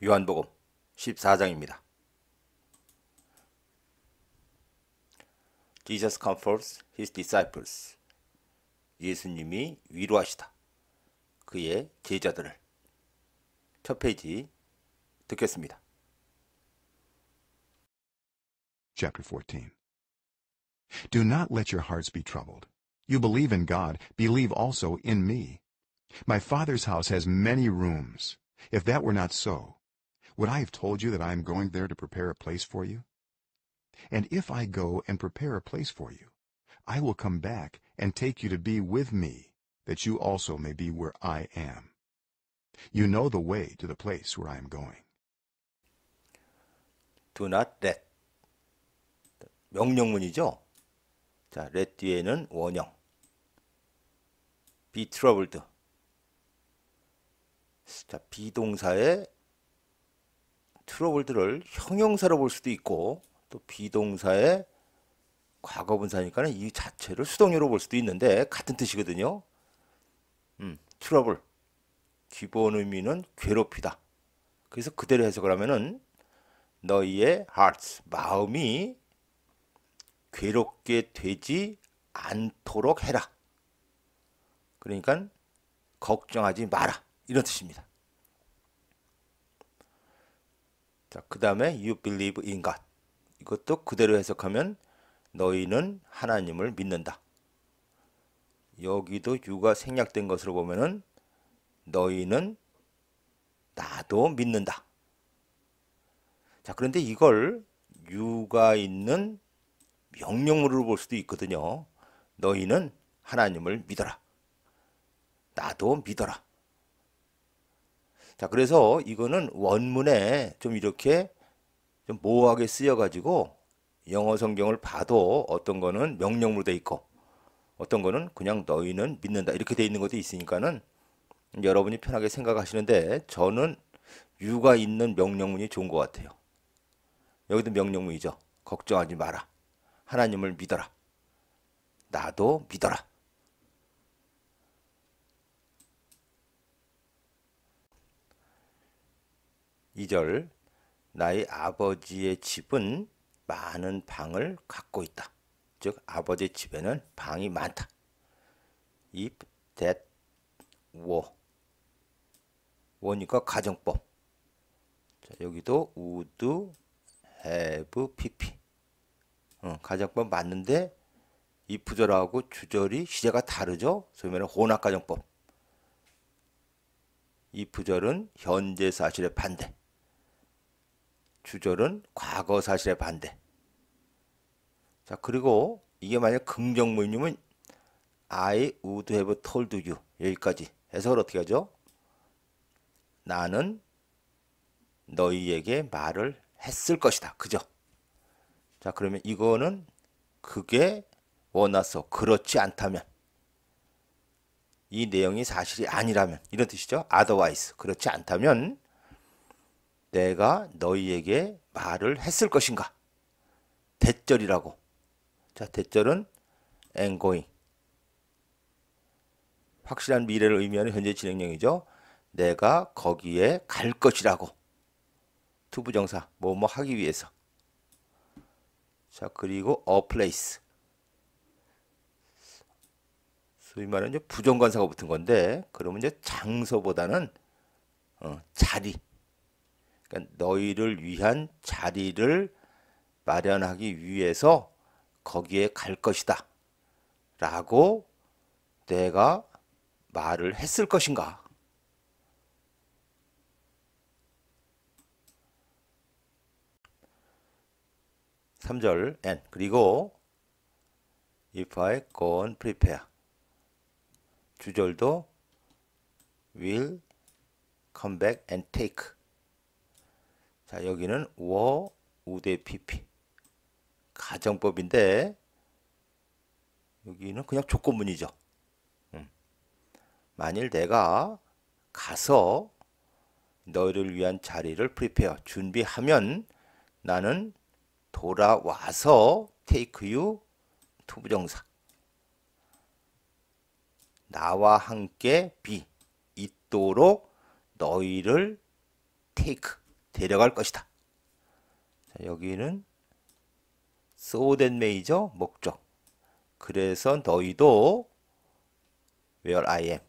요한복음 14장입니다. Jesus comforts his disciples. 예수님이 위로하시다. 그의 제자들을. 첫 페이지 듣겠습니다. Chapter 14. Do not let your hearts be troubled. You believe in God, believe also in me. My Father's house has many rooms. If that were not so, would I have told you that I am going there to prepare a place for you? And if I go and prepare a place for you, I will come back and take you to be with me, that you also may be where I am. You know the way to the place where I am going. Do not let. 명령문이죠. 자, let 뒤에는 원형. be troubled. 자, 비동사의 troubled를 형용사로 볼 수도 있고, 또 비동사의 과거분사니까는 이 자체를 수동으로 볼 수도 있는데 같은 뜻이거든요. trouble. 기본 의미는 괴롭히다. 그래서 그대로 해석을 하면은 너희의 hearts, 마음이 괴롭게 되지 않도록 해라. 그러니까 걱정하지 마라. 이런 뜻입니다. 자, 그 다음에 you believe in God. 이것도 그대로 해석하면 너희는 하나님을 믿는다. 여기도 you가 생략된 것으로 보면은 너희는 나도 믿는다. 자, 그런데 이걸 you가 있는 명령문으로 볼 수도 있거든요. 너희는 하나님을 믿어라. 나도 믿어라. 자, 그래서 이거는 원문에 좀 이렇게 좀 모호하게 쓰여가지고 영어 성경을 봐도 어떤 거는 명령으로 돼 있고 어떤 거는 그냥 너희는 믿는다 이렇게 돼 있는 것도 있으니까는 여러분이 편하게 생각하시는데 저는 you가 있는 명령문이 좋은 것 같아요. 여기도 명령문이죠. 걱정하지 마라. 하나님을 믿어라. 나도 믿어라. 이 절 나의 아버지의 집은 많은 방을 갖고 있다. 즉 아버지의 집에는 방이 많다. If that were. 원이니까 가정법. 자, 여기도 would have pp. 가정법 맞는데 if절하고 주절이 시제가 다르죠. 소위 말하는 혼합가정법. if절은 현재 사실의 반대. 주절은 과거 사실의 반대. 자, 그리고 이게 만약 긍정문이면 I would have told you 여기까지 해석을 어떻게 하죠? 나는 너희에게 말을 했을 것이다. 그죠? 자, 그러면 이거는 그게 원하서 그렇지 않다면 이 내용이 사실이 아니라면 이런 뜻이죠. otherwise 그렇지 않다면 내가 너희에게 말을 했을 것인가? 대절이라고. 자, 대절은 ongoing. 확실한 미래를 의미하는 현재 진행형이죠. 내가 거기에 갈 것이라고. 투부정사, 뭐뭐 하기 위해서. 자, 그리고 a place. 소위 말하는 이제 부정관사가 붙은 건데, 그러면 이제 장소보다는 자리. 그러니까 너희를 위한 자리를 마련하기 위해서 거기에 갈 것이다. 라고 내가 말을 했을 것인가? 삼절 and 그리고 if I go and prepare 주절도 will come back and take. 자, 여기는 were, would, pp 가정법인데 여기는 그냥 조건문이죠. 만일 내가 가서 너희를 위한 자리를 prepare 준비하면 나는 돌아와서 take you 투부정사 나와 함께 be 있도록 너희를 take 데려갈 것이다. 자, 여기는 so that may죠. 목적. 그래서 너희도 where I am.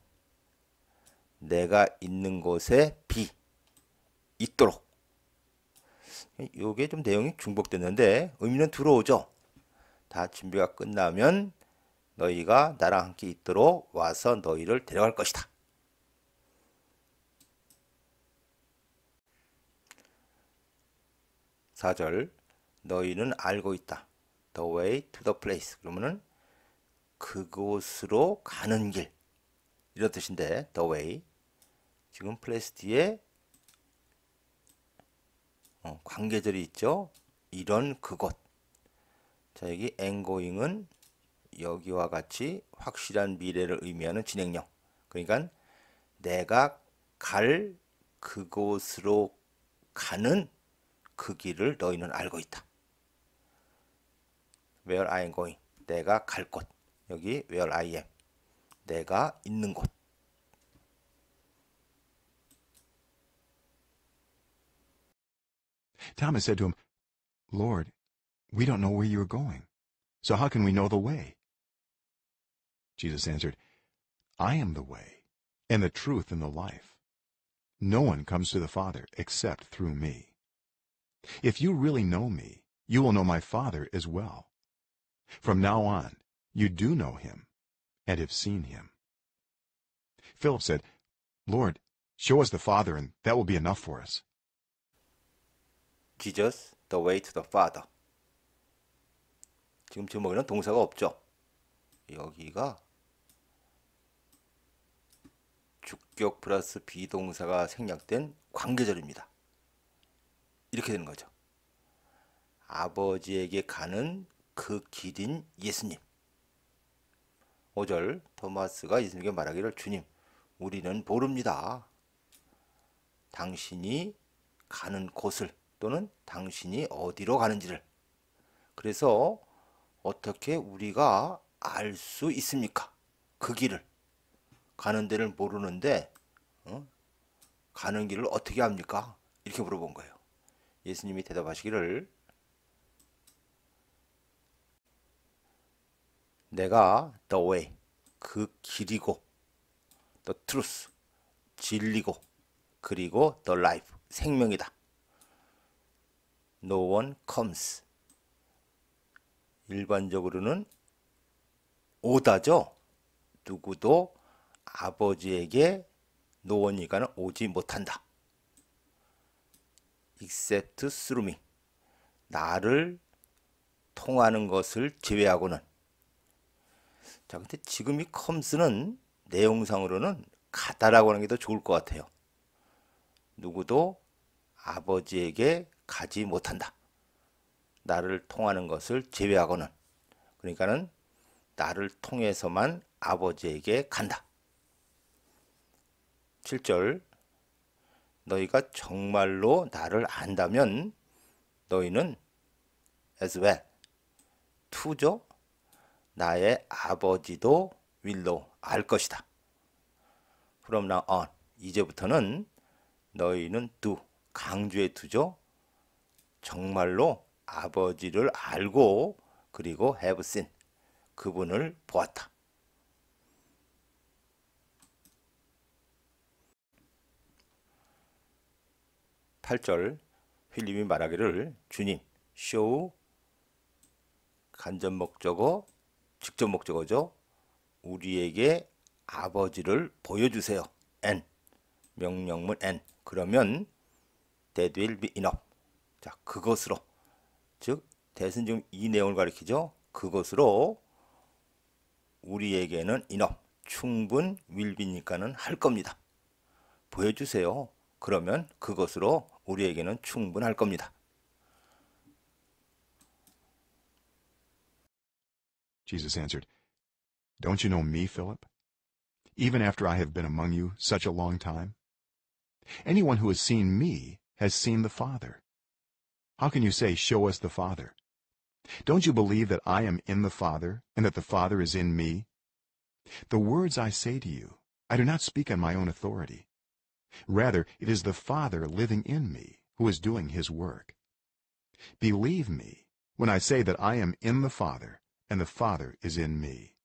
내가 있는 곳에 be. 있도록. 요게 좀 내용이 중복됐는데 의미는 들어오죠. 다 준비가 끝나면 너희가 나랑 함께 있도록 와서 너희를 데려갈 것이다. 4절 너희는 알고 있다. The way to the place. 그러면은 그곳으로 가는 길. 이런 뜻인데 the way. 지금 place 뒤에 관계절이 있죠. 이런 그곳. 자, 여기 ongoing은 여기와 같이 확실한 미래를 의미하는 진행형. 그러니까 내가 갈 그곳으로 가는 그 길을 너희는 알고 있다. Where I am going. 내가 갈 곳. 여기 where I am. 내가 있는 곳. Thomas said to him, Lord, we don't know where you are going, so how can we know the way? Jesus answered, I am the way, and the truth, and the life. No one comes to the Father except through me. If you really know me, you will know my Father as well. From now on, you do know him, and have seen him. Philip said, Lord, show us the Father, and that will be enough for us. Jesus, the way to the Father. 지금 제목에는 동사가 없죠. 여기가 주격 플러스 비동사가 생략된 관계절입니다. 이렇게 되는 거죠. 아버지에게 가는 그 길인 예수님. 5절 토마스가 예수님께 말하기를 주님, 우리는 모릅니다. 당신이 가는 곳을 또는 당신이 어디로 가는지를. 그래서 어떻게 우리가 알 수 있습니까? 그 길을. 가는 데를 모르는데 가는 길을 어떻게 압니까? 이렇게 물어본 거예요. 예수님이 대답하시기를 내가 the way, 그 길이고 the truth, 진리고 그리고 the life, 생명이다. No one comes. 일반적으로는 오다죠. 누구도 아버지에게 no one이가는 오지 못한다. except through me. 나를 통하는 것을 제외하고는. 자, 근데 지금 이 comes는 내용상으로는 가다라고 하는 게 더 좋을 것 같아요. 누구도 아버지에게 가지 못한다. 나를 통하는 것을 제외하고는. 그러니까는 나를 통해서만 아버지에게 간다. 7절 너희가 정말로 나를 안다면 너희는 as well to죠. 나의 아버지도 will로 알 것이다. From now on 이제부터는 너희는 do 강조의 do죠. 정말로 아버지를 알고 그리고 have seen 그분을 보았다. 8절 필립이 말하기를 주님 show 간접 목적어 직접 목적어죠. 우리에게 아버지를 보여주세요. and 명령문 and 그러면 that will be enough. 자, 그것으로 즉 that은 지금 이 내용을 가리키죠. 그것으로 우리에게는 enough 충분 will be니까는 할 겁니다. 보여주세요. 그러면 그것으로 우리에게는 충분할 겁니다. Jesus answered, Don't you know me, Philip? Even after I have been among you such a long time? Anyone who has seen me has seen the Father. How can you say, show us the Father? Don't you believe that I am in the Father, and that the Father is in me? The words I say to you, I do not speak on my own authority. Rather, it is the Father living in me who is doing his work. Believe me when I say that I am in the Father and the Father is in me.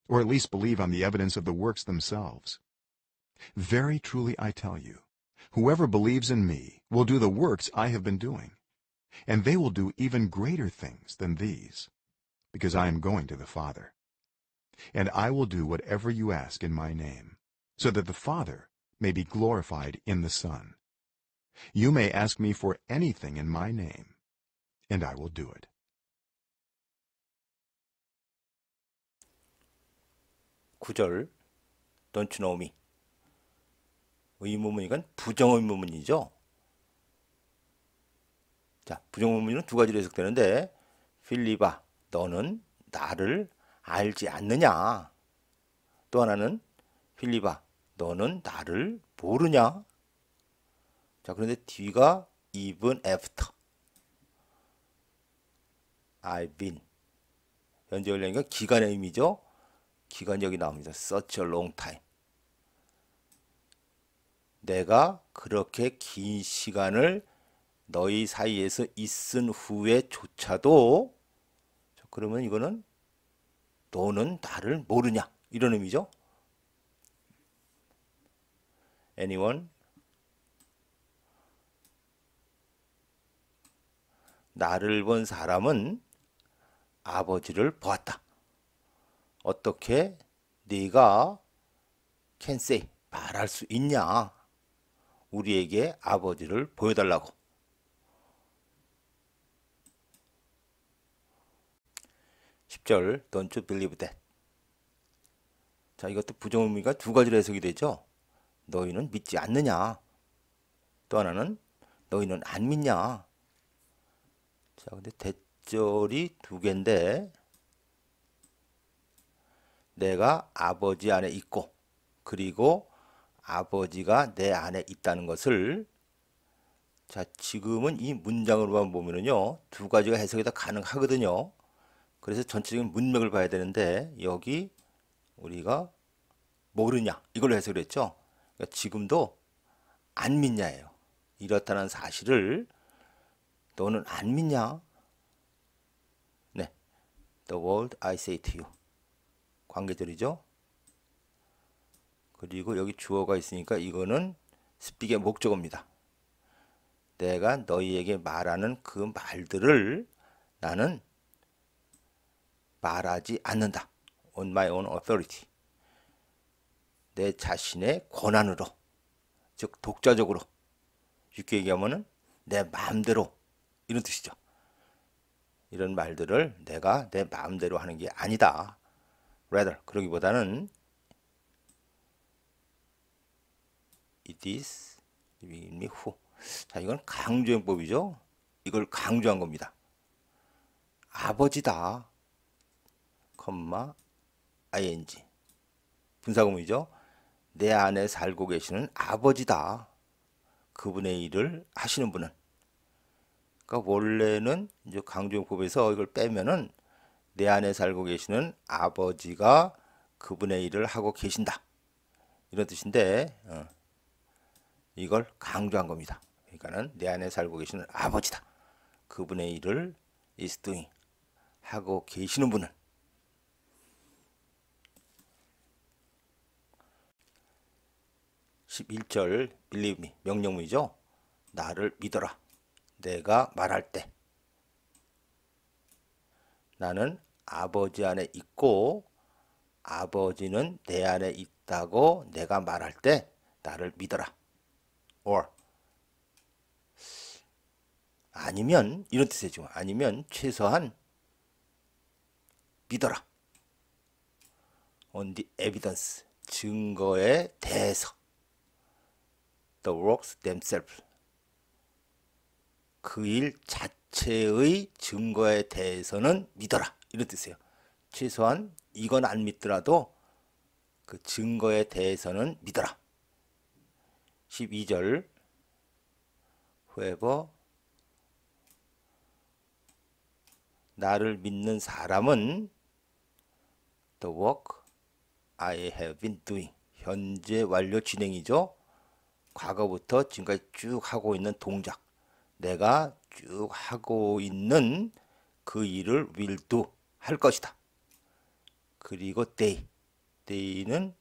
Or at least believe on the evidence of the works themselves. Very truly I tell you, whoever believes in me will do the works I have been doing, and they will do even greater things than these, because I am going to the Father. And I will do whatever you ask in my name, so that the Father may be glorified in the Son. You may ask me for anything in my name, and I will do it. 9절 Don't you know me? 의문문이건 부정의문문이죠. 자, 부정의문문은 두 가지로 해석되는데 필립아, 너는 나를 알지 않느냐? 또 하나는 필립아, 너는 나를 모르냐? 자, 그런데 뒤가 even after I've been 현재 완료니까 기간의 의미죠. 기간이 여기 나옵니다. Such a long time. 내가 그렇게 긴 시간을 너희 사이에서 있은 후에조차도 그러면 이거는 너는 나를 모르냐 이런 의미죠. Anyone? 나를 본 사람은 아버지를 보았다. 어떻게 네가 can say 말할 수 있냐? 우리에게 아버지를 보여달라고. 10절 Don't you believe that? 자, 이것도 부정의미가 두 가지로 해석이 되죠. 너희는 믿지 않느냐? 또 하나는 너희는 안 믿냐? 자, 근데 대절이 두 개인데 내가 아버지 안에 있고 그리고 아버지가 내 안에 있다는 것을 자, 지금은 이 문장으로만 보면은요 두 가지가 해석이 다 가능하거든요. 그래서 전체적인 문맥을 봐야 되는데 여기 우리가 모르냐 이걸로 해석을 했죠. 그러니까 지금도 안 믿냐예요. 이렇다는 사실을 너는 안 믿냐? 네, The word I say to you. 관계절이죠. 그리고 여기 주어가 있으니까 이거는 스픽의 목적어입니다. 내가 너희에게 말하는 그 말들을 나는 말하지 않는다. On my own authority. 내 자신의 권한으로, 즉 독자적으로. 쉽게 얘기하면은 내 마음대로 이런 뜻이죠. 이런 말들을 내가 내 마음대로 하는 게 아니다. Rather, 그러기보다는 It is me who. 자, 이건 강조형법이죠. 이걸 강조한 겁니다. 아버지다. 컴마 ing. 분사구문이죠. 내 안에 살고 계시는 아버지다. 그분의 일을 하시는 분은. 그러니까 원래는 이제 강조형법에서 이걸 빼면은 내 안에 살고 계시는 아버지가 그분의 일을 하고 계신다. 이런 뜻인데 이걸 강조한 겁니다. 그러니까는 내 안에 살고 계시는 아버지다. 그분의 일을 is doing 하고 계시는 분은 11절 believe me 명령문이죠. 나를 믿어라. 내가 말할 때 나는 아버지 안에 있고 아버지는 내 안에 있다고 내가 말할 때 나를 믿어라. or 아니면 이런 뜻이죠. 아니면 최소한 믿어라. on the evidence 증거에 대해서 the works themselves 그 일 자체의 증거에 대해서는 믿어라. 이런 뜻이에요. 최소한 이건 안 믿더라도 그 증거에 대해서는 믿어라. 12절 whoever 나를 믿는 사람은 the work I have been doing 현재 완료 진행이죠. 과거부터 지금까지 쭉 하고 있는 동작 내가 쭉 하고 있는 그 일을 will do 할 것이다. 그리고 day는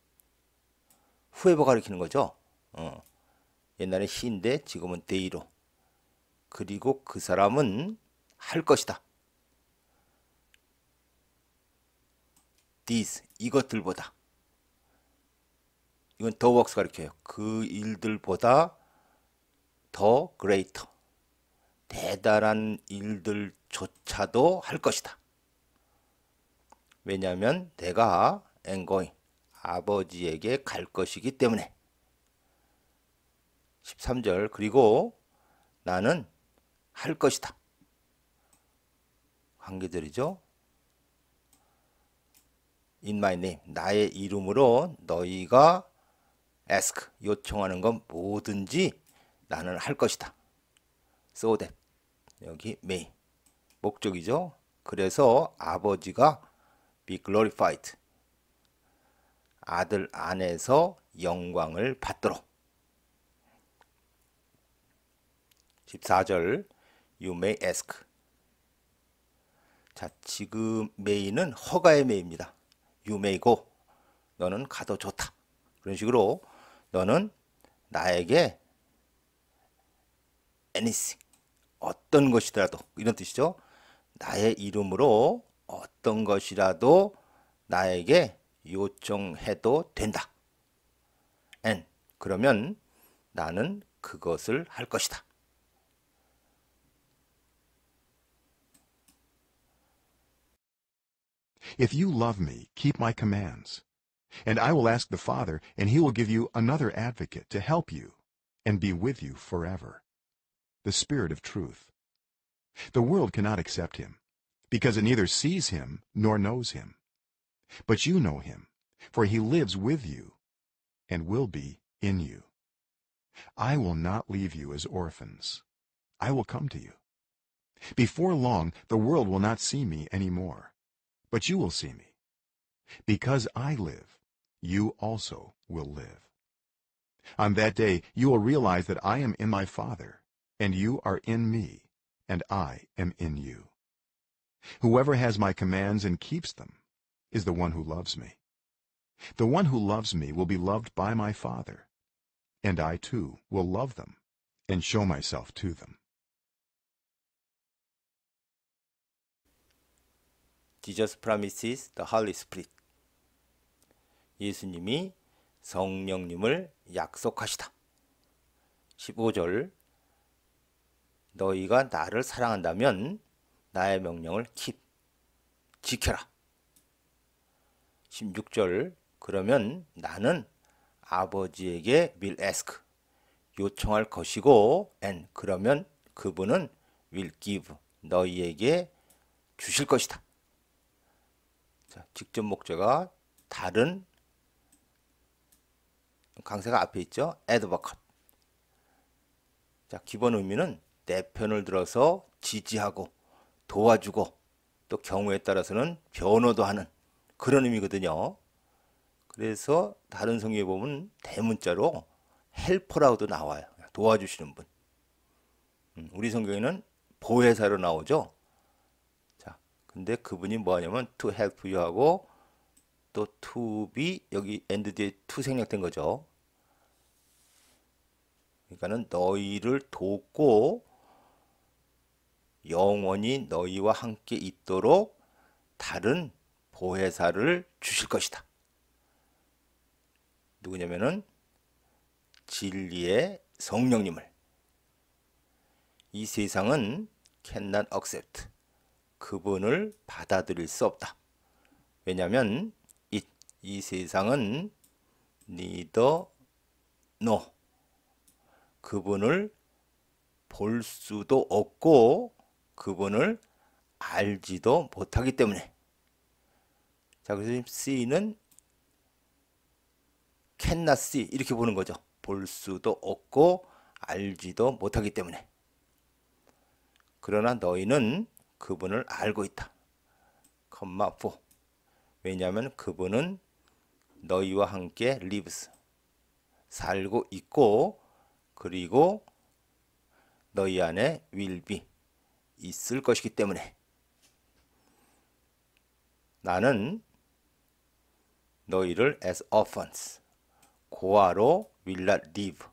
whoever 가리키는 거죠. 옛날에 he인데 지금은 day로. 그리고 그 사람은 할 것이다. these 이것들보다. 이건 더 works 가리켜요. 그 일들보다 더 greater. 대단한 일들조차도 할 것이다. 왜냐하면 내가 am going 아버지에게 갈 것이기 때문에. 13절 그리고 나는 할 것이다. 관계들이죠. In my name 나의 이름으로 너희가 ask 요청하는 건 뭐든지 나는 할 것이다. So that 여기 may 목적이죠. 그래서 아버지가 be glorified 아들 안에서 영광을 받도록. 14절 You may ask. 자, 지금 may는 허가의 may입니다. You may go. 너는 가도 좋다. 그런 식으로 너는 나에게 anything 어떤 것이라도 이런 뜻이죠. 나의 이름으로 어떤 것이라도 나에게 요청해도 된다. and 그러면 나는 그것을 할 것이다. If you love me, keep my commands. And I will ask the Father, and he will give you another advocate to help you and be with you forever. The Spirit of truth. The world cannot accept him, because it neither sees him nor knows him. But you know him, for he lives with you and will be in you. I will not leave you as orphans. I will come to you. Before long, the world will not see me anymore, but you will see me. Because I live, you also will live. On that day, you will realize that I am in my Father, and you are in me, and I am in you. Whoever has my commands and keeps them is the one who loves me. The one who loves me will be loved by my Father, and I too will love them and show myself to them. Jesus promises the Holy Spirit. 예수님이 성령님을 약속하시다. 15절 너희가 나를 사랑한다면 나의 명령을 keep 지켜라. 16절 그러면 나는 아버지에게 will ask 요청할 것이고 and 그러면 그분은 will give 너희에게 주실 것이다. 자, 직접 목적어가 다른 강세가 앞에 있죠. advocate. 자, 기본 의미는 내 편을 들어서 지지하고 도와주고 또 경우에 따라서는 변호도 하는 그런 의미거든요. 그래서 다른 성경에 보면 대문자로 헬퍼라고도 나와요. 도와주시는 분. 우리 성경에는 보혜사로 나오죠. 자, 근데 그분이 뭐하냐면 to help you 하고 또 to be 여기 and 뒤에 to 생략된 거죠. 그러니까는 너희를 돕고 영원히 너희와 함께 있도록 다른 보혜사를 주실 것이다. 누구냐면은 진리의 성령님을. 이 세상은 cannot accept. 그분을 받아들일 수 없다. 왜냐하면 이 세상은 neither know. 그분을 볼 수도 없고 그분을 알지도 못하기 때문에. 자, 그래서 see는 cannot see 이렇게 보는 거죠. 볼 수도 없고 알지도 못하기 때문에. 그러나 너희는 그분을 알고 있다. 컴마 4. 왜냐하면 그분은 너희와 함께 lives 살고 있고 그리고 너희 안에 will be 있을 것이기 때문에 나는 너희를 as orphans 고아로 will not leave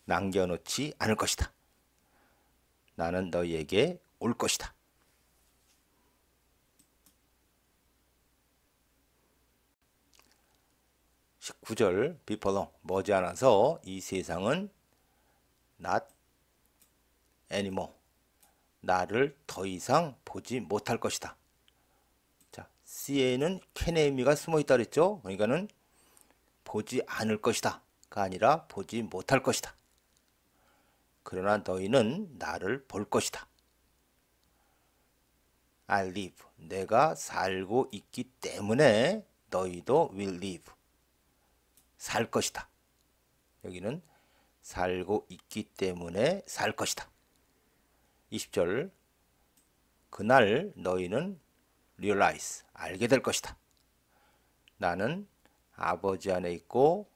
남겨놓지 않을 것이다. 나는 너희에게 올 것이다. 19절 before long 머지않아서 이 세상은 not anymore 나를 더 이상 보지 못할 것이다. 자, C에는 can의 의미가 숨어 있다 그랬죠? 그러니까는 보지 않을 것이다가 아니라 보지 못할 것이다. 그러나 너희는 나를 볼 것이다. I live 내가 살고 있기 때문에 너희도 will live 살 것이다. 여기는 살고 있기 때문에 살 것이다. 20절 그날 너희는 realize 알게 될 것이다. 나는 아버지 안에 있고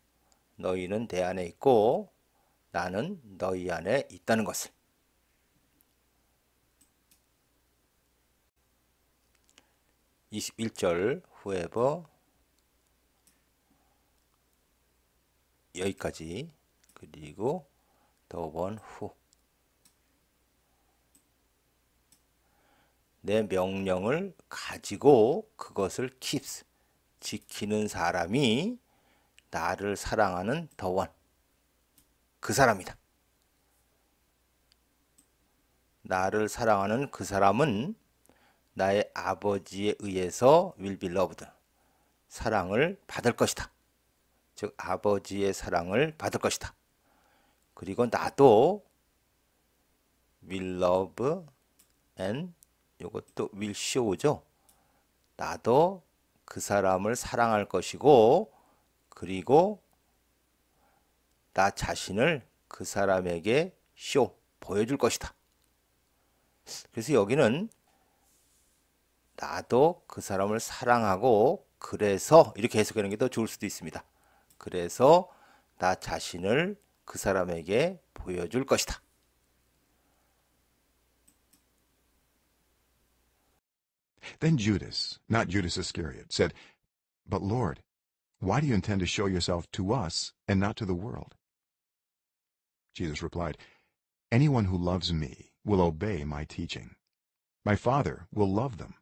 너희는 내 안에 있고 나는 너희 안에 있다는 것을. 21절 whoever 여기까지 그리고 the one who 내 명령을 가지고 그것을 keeps 지키는 사람이 나를 사랑하는 the one 그 사람이다. 나를 사랑하는 그 사람은 나의 아버지에 의해서 will be loved 사랑을 받을 것이다. 즉 아버지의 사랑을 받을 것이다. 그리고 나도 will love and 이것도 will show죠. 나도 그 사람을 사랑할 것이고 그리고 나 자신을 그 사람에게 show 보여줄 것이다. 그래서 여기는 나도 그 사람을 사랑하고 그래서 이렇게 해석하는 게 더 좋을 수도 있습니다. 그래서 나 자신을 그 사람에게 보여줄 것이다. Then Judas, not Judas Iscariot, said, But Lord, why do you intend to show yourself to us and not to the world? Jesus replied, Anyone who loves me will obey my teaching. My Father will love them,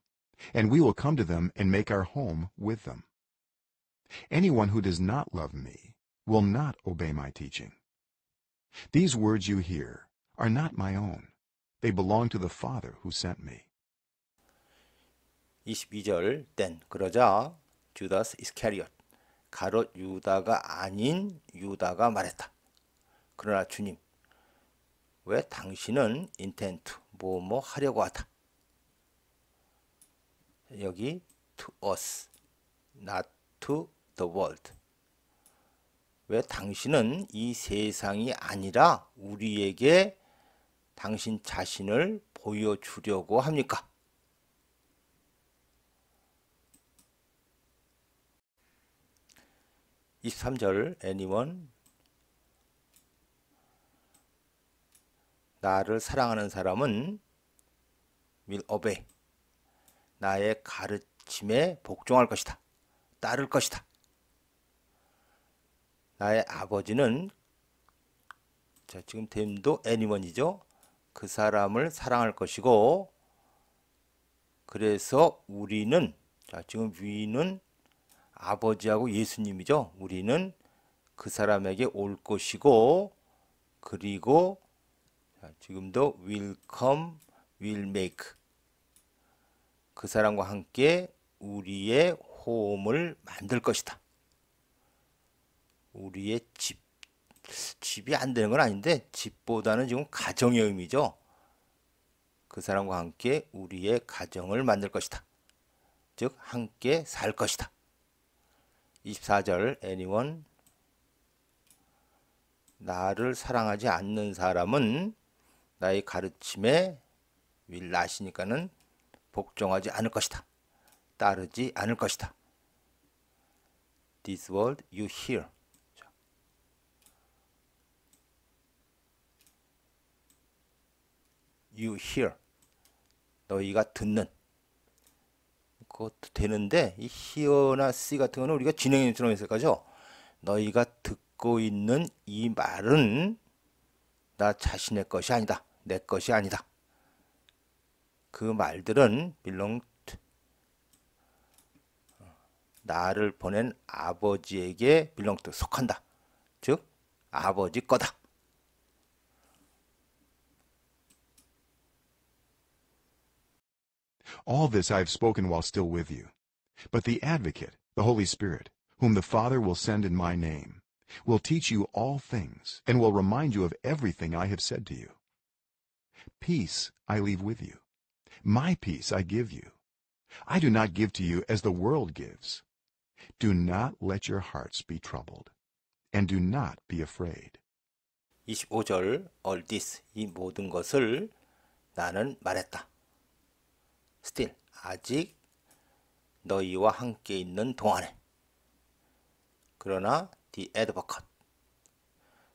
and we will come to them and make our home with them. Anyone who does not love me will not obey my teaching. These words you hear are not my own. They belong to the Father who sent me. 22절 then 그러자 주다스 이스카리엇 가롯 유다가 아닌 유다가 말했다. 그러나 주님 왜 당신은 인텐트 뭐뭐 하려고 하다. 여기 to us not to the world 왜 당신은 이 세상이 아니라 우리에게 당신 자신을 보여주려고 합니까? 23절 anyone 나를 사랑하는 사람은 will obey 나의 가르침에 복종할 것이다. 따를 것이다. 나의 아버지는 자 지금 됨도 anyone이죠. 그 사람을 사랑할 것이고 그래서 우리는 자 지금 we는 아버지하고 예수님이죠. 우리는 그 사람에게 올 것이고 그리고 자, 지금도 will come, will make 그 사람과 함께 우리의 홈을 만들 것이다. 우리의 집이 안 되는 건 아닌데 집보다는 지금 가정의 의미죠. 그 사람과 함께 우리의 가정을 만들 것이다. 즉 함께 살 것이다. 24절 anyone 나를 사랑하지 않는 사람은 나의 가르침에 will not이니까는 복종하지 않을 것이다. 따르지 않을 것이다. This word you hear. you hear. 너희가 듣는. 그것도 되는데 이 hear나 see 같은 거는 우리가 진행형처럼 했을 거죠. 너희가 듣고 있는 이 말은 나 자신의 것이 아니다. 내 것이 아니다. 그 말들은 belong to, 나를 보낸 아버지에게 belong to, 속한다. 즉 아버지 거다. All this I have spoken while still with you. But the Advocate, the Holy Spirit, whom the Father will send in my name, will teach you all things and will remind you of everything I have said to you. Peace I leave with you. My peace I give you. I do not give to you as the world gives. Do not let your hearts be troubled, and do not be afraid. 25절 all this, 이 모든 것을 나는 말했다. still, 아직 너희와 함께 있는 동안에. 그러나 the advocate.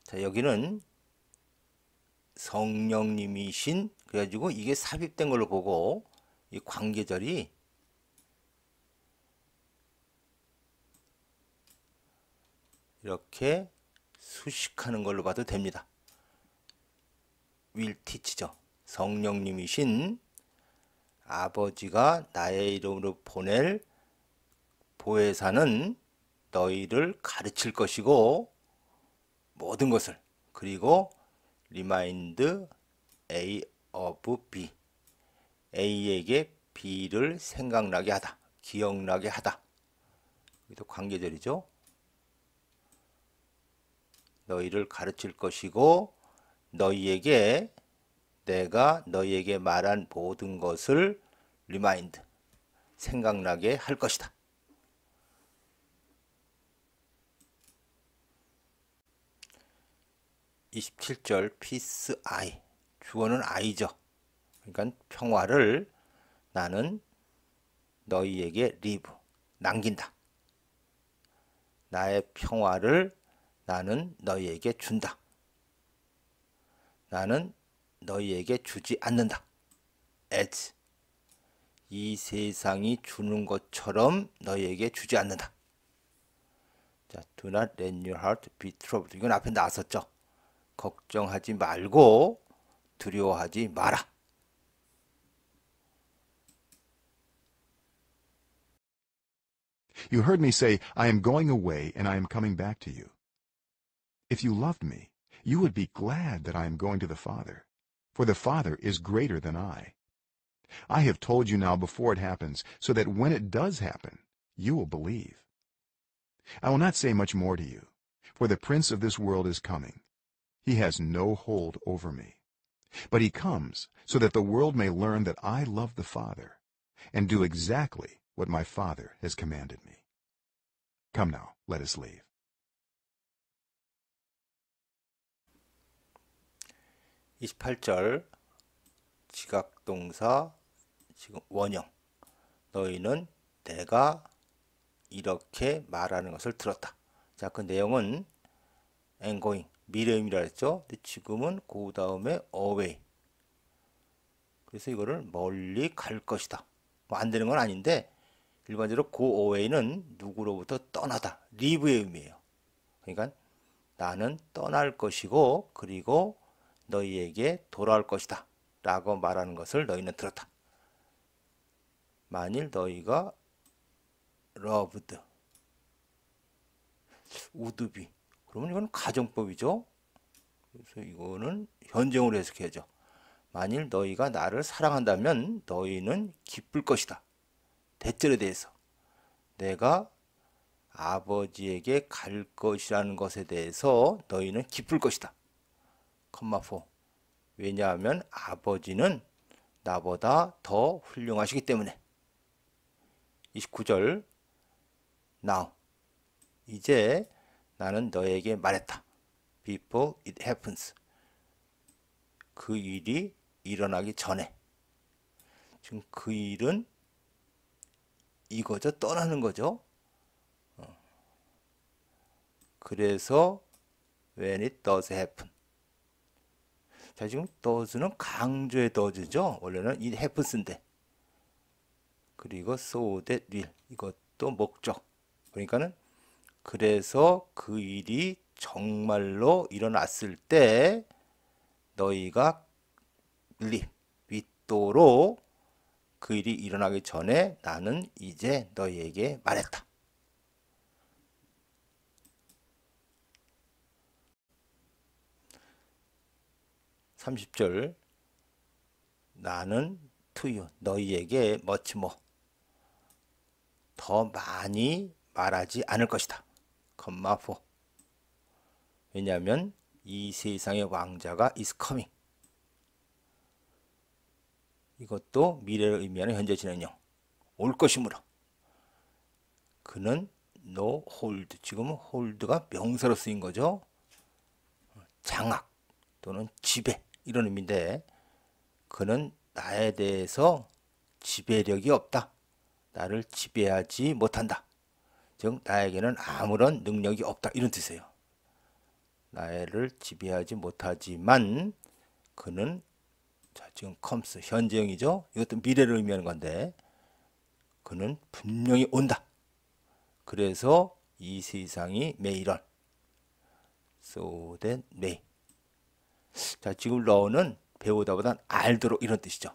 자, 여기는 성령님이신, 그래가지고 이게 삽입된 걸로 보고 이 관계절이 이렇게 수식하는 걸로 봐도 됩니다. will teach죠. 성령님이신 아버지가 나의 이름으로 보낼 보혜사는 너희를 가르칠 것이고 모든 것을, 그리고 remind A of B, A에게 B를 생각나게 하다, 기억나게 하다. 여기도 관계절이죠. 너희를 가르칠 것이고 너희에게 내가 너희에게 말한 모든 것을 remind, 생각나게 할 것이다. 27절 peace I, 주어는 I죠. 그러니까 평화를 나는 너희에게 leave, 남긴다. 나의 평화를 나는 너희에게 준다. 나는 너희에게 주지 않는다. as, 이 세상이 주는 것처럼 너희에게 주지 않는다. 자, do not let your heart be troubled. 이건 앞에 나왔었죠. 걱정하지 말고 두려워하지 마라. You heard me say, I am going away and I am coming back to you. If you loved me, you would be glad that I am going to the Father, for the Father is greater than I. I have told you now before it happens, so that when it does happen, you will believe. I will not say much more to you, for the prince of this world is coming. He has no hold over me. But he comes so that the world may learn that I love the Father and do exactly what my Father has commanded me. Come now, let us leave. (28절) 지각동사 지금 원형. 너희는 내가 이렇게 말하는 것을 들었다. 자, 그 내용은 and going, 미래임이라 했죠. 근데 지금은 그 다음에 away. 그래서 이거를 멀리 갈 것이다. 뭐 안 되는 건 아닌데 일반적으로 go away는 누구로부터 떠나다, leave의 의미예요. 그러니까 나는 떠날 것이고 그리고 너희에게 돌아올 것이다 라고 말하는 것을 너희는 들었다. 만일 너희가 loved, would be, 그러면 이건 가정법이죠. 그래서 이거는 현재형으로 해석해야죠. 만일 너희가 나를 사랑한다면 너희는 기쁠 것이다. 대절에 대해서 내가 아버지에게 갈 것이라는 것에 대해서 너희는 기쁠 것이다. 컴마 4. 왜냐하면 아버지는 나보다 더 훌륭하시기 때문에. 29절 Now, 이제 나는 너에게 말했다. Before it happens, 그 일이 일어나기 전에. 지금 그 일은 이거죠. 떠나는 거죠. 그래서 when it does happen, 자, 지금 does는 강조의 does죠. 원래는 이 happens인데. 그리고 so that will 이것도 목적. 그러니까는 그래서 그 일이 정말로 일어났을 때 너희가 믿도록 그 일이 일어나기 전에 나는 이제 너희에게 말했다. (30절) 나는 to you 너희에게 much more 더 많이 말하지 않을 것이다. 컴마 4 왜냐하면 이 세상의 왕자가 is coming 이것도 미래를 의미하는 현재 진행형 올 것이므로 그는 no hold 지금은 hold가 명사로 쓰인 거죠. 장악 또는 지배 이런 의미인데 그는 나에 대해서 지배력이 없다. 나를 지배하지 못한다. 즉 나에게는 아무런 능력이 없다. 이런 뜻이에요. 나를 지배하지 못하지만 그는 자, 지금 comes 현재형이죠. 이것도 미래를 의미하는 건데 그는 분명히 온다. 그래서 이 세상이 may run so that may 자, 지금 run은 배우다보단 알도록 이런 뜻이죠.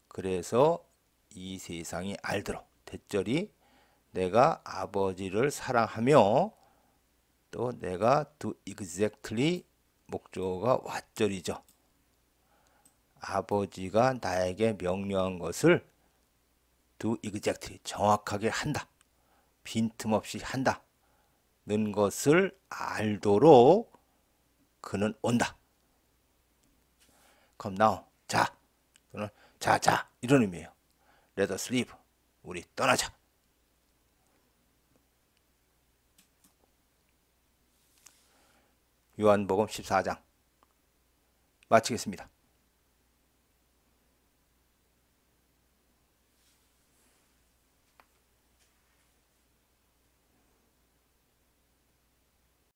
그래서 이 세상이 알도록 대절이 내가 아버지를 사랑하며 또 내가 do exactly 목조가 왓절이죠. 아버지가 나에게 명령한 것을 do exactly 정확하게 한다. 빈틈없이 한다. 는 것을 알도록 그는 온다. Come now. 자. 또는 자 이런 의미예요. Let us leave. 우리 떠나자. 요한복음 14장 마치겠습니다.